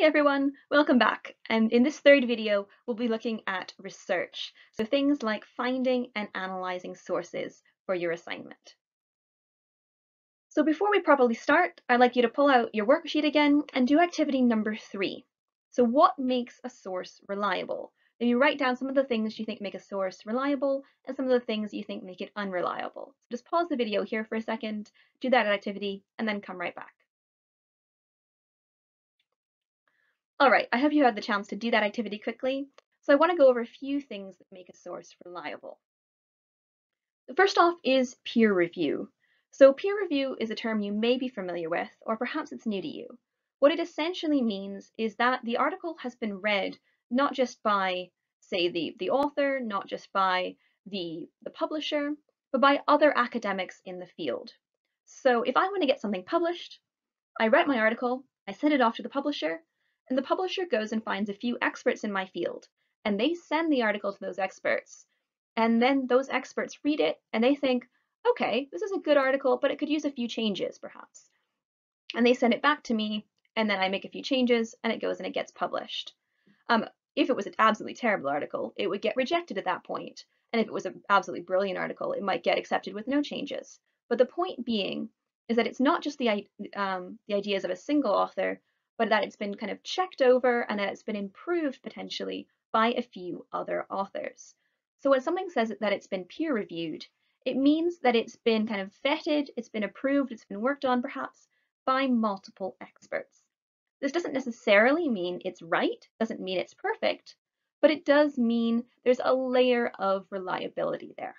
Hi everyone, welcome back. And in this third video, we'll be looking at research. So things like finding and analyzing sources for your assignment. So before we properly start, I'd like you to pull out your worksheet again and do activity number 3. So what makes a source reliable? Then you write down some of the things you think make a source reliable and some of the things you think make it unreliable. So just pause the video here for a second, do that activity, and then come right back. All right, I hope you had the chance to do that activity quickly. So I want to go over a few things that make a source reliable. The first off is peer review. So peer review is a term you may be familiar with, or perhaps it's new to you. What it essentially means is that the article has been read not just by, say, the author, not just by the publisher, but by other academics in the field. So if I want to get something published, I write my article, I send it off to the publisher, and the publisher goes and finds a few experts in my field, and they send the article to those experts. And then those experts read it and they think, okay, this is a good article, but it could use a few changes perhaps. And they send it back to me, and then I make a few changes and it goes and it gets published. If it was an absolutely terrible article, it would get rejected at that point. And if it was an absolutely brilliant article, it might get accepted with no changes. But the point being is that it's not just the ideas of a single author, but that it's been kind of checked over and that it's been improved potentially by a few other authors. So when something says that it's been peer reviewed, it means that it's been kind of vetted, it's been approved, it's been worked on perhaps by multiple experts. This doesn't necessarily mean it's right, doesn't mean it's perfect, but it does mean there's a layer of reliability there.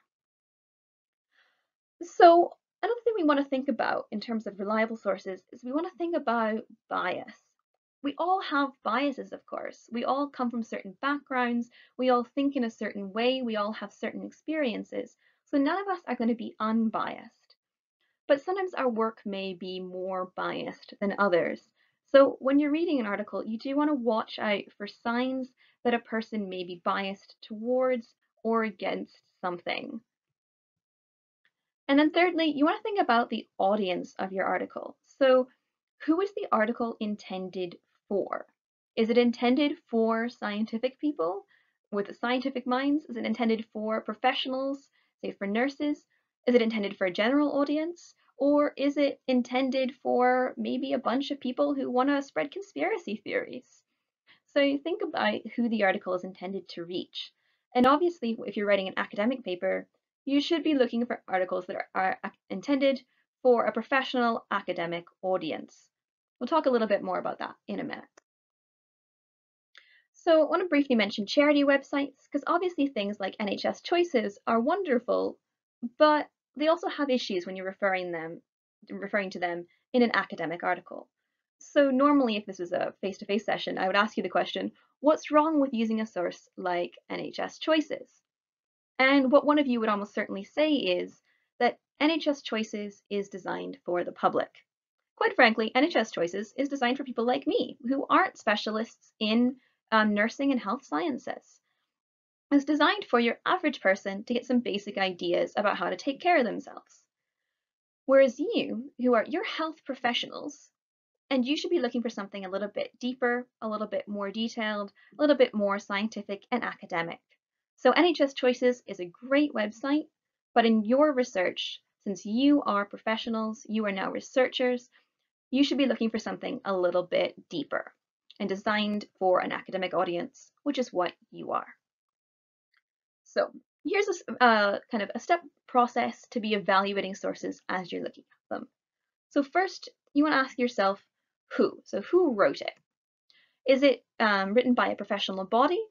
So another thing we want to think about in terms of reliable sources is we want to think about bias. We all have biases, of course. We all come from certain backgrounds. We all think in a certain way. We all have certain experiences. So none of us are going to be unbiased. But sometimes our work may be more biased than others. So when you're reading an article, you do want to watch out for signs that a person may be biased towards or against something. And then thirdly, you want to think about the audience of your article. So who is the article intended for? Is it intended for scientific people with scientific minds? Is it intended for professionals, say for nurses? Is it intended for a general audience? Or is it intended for maybe a bunch of people who want to spread conspiracy theories? So you think about who the article is intended to reach. And obviously, if you're writing an academic paper, you should be looking for articles that are intended for a professional academic audience. We'll talk a little bit more about that in a minute. So I want to briefly mention charity websites, because obviously things like NHS Choices are wonderful, but they also have issues when you're referring to them in an academic article. So normally if this was a face-to-face session, I would ask you the question, what's wrong with using a source like NHS Choices? And what one of you would almost certainly say is that NHS Choices is designed for the public. Quite frankly, NHS Choices is designed for people like me who aren't specialists in nursing and health sciences. It's designed for your average person to get some basic ideas about how to take care of themselves. Whereas you're health professionals, and you should be looking for something a little bit deeper, a little bit more detailed, a little bit more scientific and academic. So NHS Choices is a great website, but in your research, since you are professionals, you are now researchers, you should be looking for something a little bit deeper and designed for an academic audience, which is what you are. So here's a kind of a step process to be evaluating sources as you're looking at them. So first, you want to ask yourself who. So who wrote it? Is it written by a professional body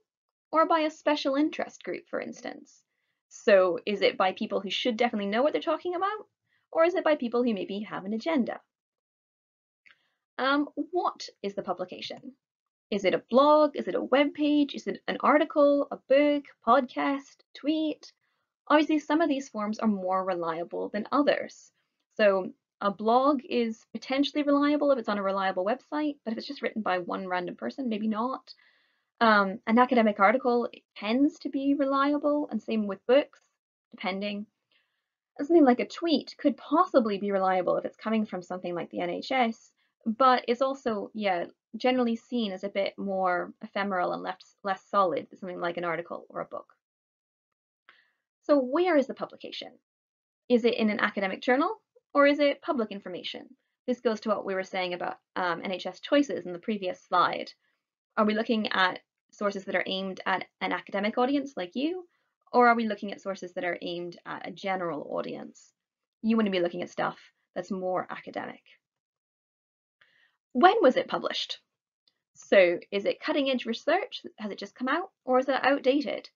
or by a special interest group, for instance? So is it by people who should definitely know what they're talking about? Or is it by people who maybe have an agenda? What is the publication? Is it a blog? Is it a web page? Is it an article, a book, podcast, tweet? Obviously, some of these forms are more reliable than others. So a blog is potentially reliable if it's on a reliable website, but if it's just written by one random person, maybe not. An academic article tends to be reliable, and same with books, depending. Something like a tweet could possibly be reliable if it's coming from something like the NHS, but it's also, yeah, generally seen as a bit more ephemeral and less solid than something like an article or a book. So where is the publication? Is it in an academic journal or is it public information? This goes to what we were saying about NHS choices in the previous slide. Are we looking at sources that are aimed at an academic audience like you, or are we looking at sources that are aimed at a general audience? You want to be looking at stuff that's more academic. When was it published? So is it cutting edge research? Has it just come out, or is it outdated?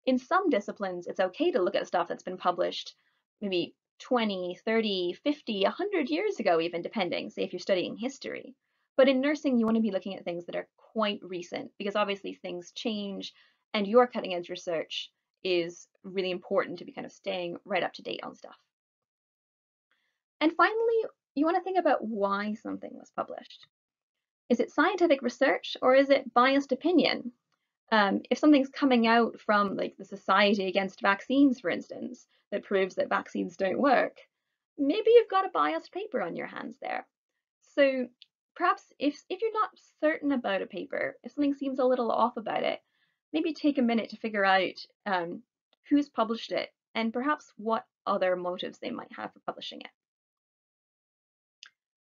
In some disciplines, it's okay to look at stuff that's been published maybe 20, 30, 50, 100 years ago, even depending, say if you're studying history. But in nursing, you want to be looking at things that are quite recent because obviously things change and your cutting edge research is really important to be kind of staying right up to date on stuff. And finally, you want to think about why something was published. Is it scientific research or is it biased opinion? If something's coming out from like the Society Against Vaccines, for instance, that proves that vaccines don't work, maybe you've got a biased paper on your hands there. So perhaps if you're not certain about a paper, if something seems a little off about it, maybe take a minute to figure out who's published it and perhaps what other motives they might have for publishing it.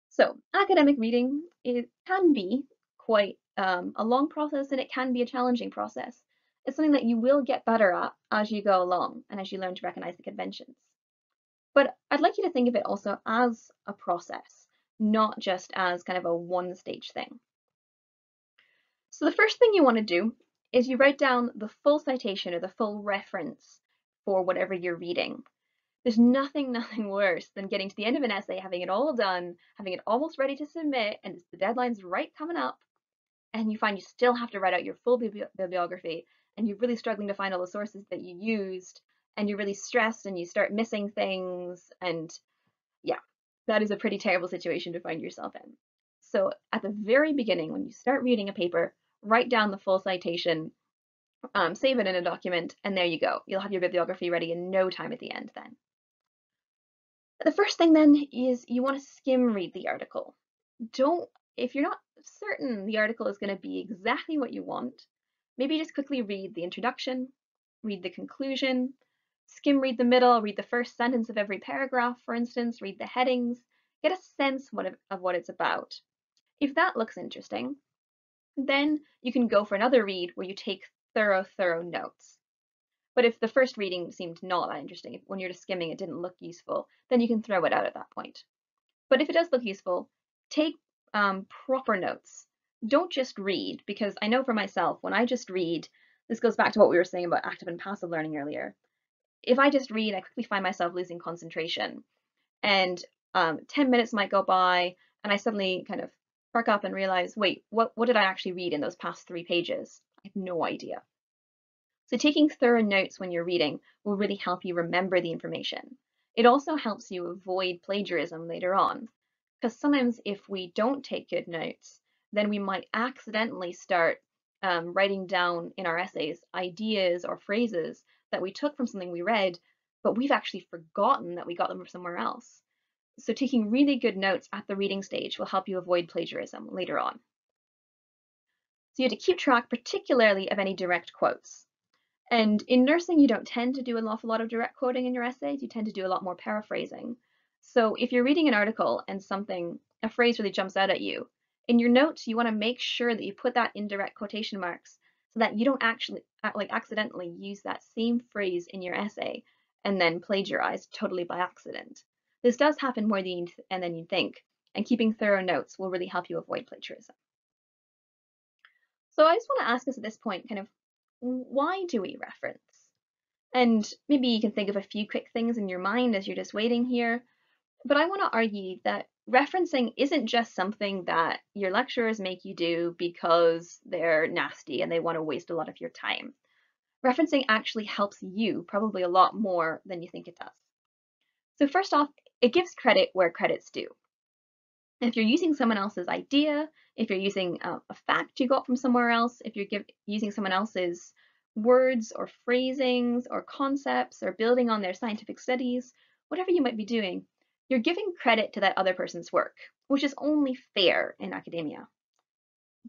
So academic reading, it can be quite a long process and it can be a challenging process. It's something that you will get better at as you go along and as you learn to recognize the conventions. But I'd like you to think of it also as a process, not just as kind of a one-stage thing. So the first thing you want to do is you write down the full citation or the full reference for whatever you're reading. There's nothing worse than getting to the end of an essay, having it all done, having it almost ready to submit, and the deadline's right coming up, and you find you still have to write out your full bibliography, and you're really struggling to find all the sources that you used, and you're really stressed, and you start missing things, and yeah, that is a pretty terrible situation to find yourself in. So at the very beginning, when you start reading a paper, write down the full citation, save it in a document, and there you go. You'll have your bibliography ready in no time at the end then. The first thing then is you want to skim read the article. If you're not certain the article is going to be exactly what you want, maybe just quickly read the introduction, read the conclusion, skim read the middle, read the first sentence of every paragraph, for instance, read the headings, get a sense of what it's about. If that looks interesting, then you can go for another read where you take thorough notes. But if the first reading seemed not that interesting, when you're just skimming it didn't look useful, then you can throw it out at that point. But if it does look useful, take proper notes. Don't just read, because I know for myself, when I just read, this goes back to what we were saying about active and passive learning earlier. If I just read, I quickly find myself losing concentration. And 10 minutes might go by, and I suddenly kind of perk up and realize, wait, what did I actually read in those past 3 pages? I have no idea. So taking thorough notes when you're reading will really help you remember the information. It also helps you avoid plagiarism later on, because sometimes if we don't take good notes, then we might accidentally start writing down in our essays ideas or phrases that we took from something we read, but we've actually forgotten that we got them from somewhere else. So taking really good notes at the reading stage will help you avoid plagiarism later on. So you have to keep track particularly of any direct quotes. And in nursing, you don't tend to do an awful lot of direct quoting in your essays. You tend to do a lot more paraphrasing. So if you're reading an article and a phrase really jumps out at you, in your notes, you want to make sure that you put that in direct quotation marks so that you don't actually accidentally use that same phrase in your essay and then plagiarize totally by accident. This does happen more than you think, and keeping thorough notes will really help you avoid plagiarism. So I just want to ask us at this point, kind of, why do we reference? And maybe you can think of a few quick things in your mind as you're just waiting here. But I want to argue that referencing isn't just something that your lecturers make you do because they're nasty and they want to waste a lot of your time. Referencing actually helps you probably a lot more than you think it does. So first off, it gives credit where credit's due. If you're using someone else's idea, if you're using a fact you got from somewhere else, if you're using someone else's words or phrasings or concepts or building on their scientific studies, whatever you might be doing, you're giving credit to that other person's work, which is only fair in academia.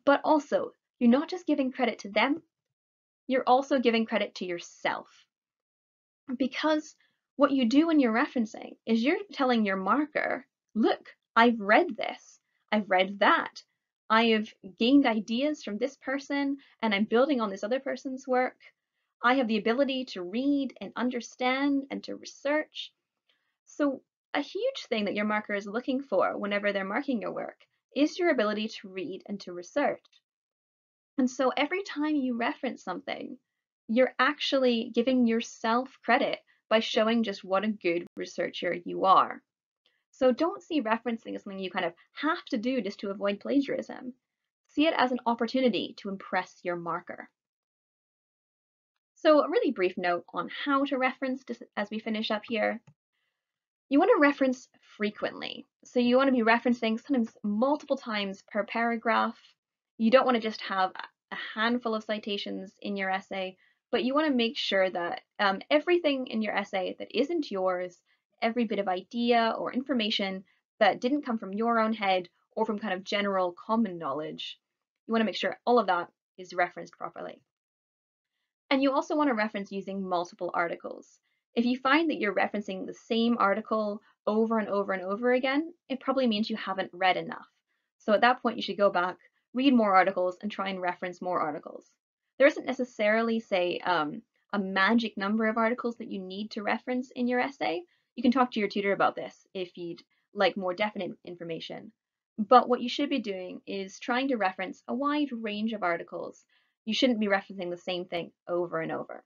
But also, you're not just giving credit to them, you're also giving credit to yourself. Because what you do when you're referencing is you're telling your marker, look, I've read this, I've read that, I have gained ideas from this person, and I'm building on this other person's work. I have the ability to read and understand and to research. So, a huge thing that your marker is looking for whenever they're marking your work is your ability to read and to research. And so every time you reference something, you're actually giving yourself credit by showing just what a good researcher you are. So don't see referencing as something you kind of have to do just to avoid plagiarism. See it as an opportunity to impress your marker. So a really brief note on how to reference just as we finish up here. You want to reference frequently. So you want to be referencing sometimes multiple times per paragraph. You don't want to just have a handful of citations in your essay, but you want to make sure that everything in your essay that isn't yours, every bit of idea or information that didn't come from your own head or from kind of general common knowledge, you want to make sure all of that is referenced properly. And you also want to reference using multiple articles. If you find that you're referencing the same article over and over and over again, it probably means you haven't read enough. So at that point, you should go back, read more articles, and try and reference more articles. There isn't necessarily, say, a magic number of articles that you need to reference in your essay. You can talk to your tutor about this if you'd like more definite information. But what you should be doing is trying to reference a wide range of articles. You shouldn't be referencing the same thing over and over.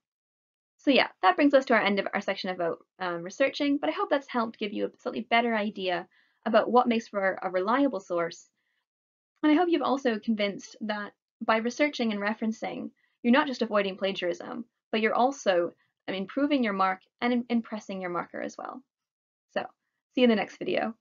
So yeah, that brings us to our end of our section about researching, but I hope that's helped give you a slightly better idea about what makes for a reliable source. And I hope you've also convinced that by researching and referencing, you're not just avoiding plagiarism, but you're also improving your mark and impressing your marker as well. So see you in the next video.